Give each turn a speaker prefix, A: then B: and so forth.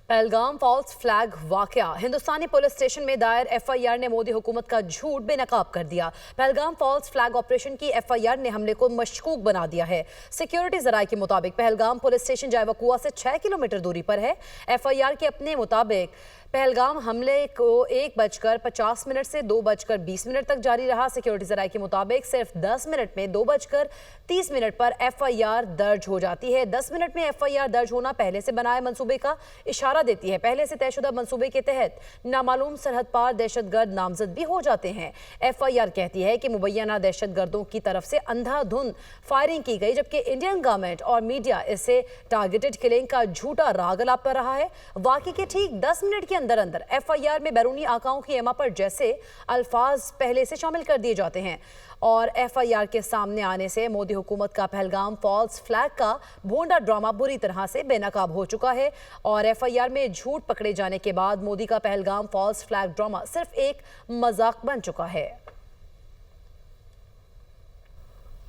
A: Pahalgam false flag वाकया। हिंदुस्तानी police station में दायर एफआईआर ने मोदी हुकूमत का झूठ बेनकाब कर दिया। पहलगाम फॉल्स फ्लैग ऑपरेशन की एफआईआर ने हमले को मशकूक बना दिया है। सिक्योरिटी जराये के मुताबिक पहलगाम पुलिस स्टेशन जायवकुआ से 6 किलोमीटर दूरी पर है। एफआईआर के अपने मुताबिक पहलगाम हमले को 1:50 से 2:20 तक जारी रहा। सिक्योरिटी जराये के मुताबिक सिर्फ 10 मिनट में 2:30 पर एफआईआर दर्ज हो जाती है। 10 मिनट में एफआईआर दर्ज होना पहले से बनाए मंसूबे का इशारा देती है। पहले से तयशुदा मंसूबे के तहत नामालूम सरहद पार दहशतगर्द नामजद भी हो जाते हैं। एफआईआर कहती है कि मुबैना दहशतगर्दों की तरफ से अंधाधुंध फायरिंग की गई, जबकि इंडियन गवर्नमेंट और मीडिया इसे टारगेटेड किलिंग का झूठा राग अलाप कर रहा है। वाकई के ठीक 10 मिनट के अंदर अंदर एफआईआर में बैरूनी आकाओं की एमा पर जैसे अल्फाज पहले से शामिल कर दिए जाते हैं। और एफआईआर के सामने आने से मोदी हुकूमत का पहलगाम फॉल्स फ्लैग का भोंडा ड्रामा बुरी तरह से बेनकाब हो चुका है। और एफआईआर में झूठ पकड़े जाने के बाद मोदी का पहलगाम फॉल्स फ्लैग ड्रामा सिर्फ एक मजाक बन चुका है।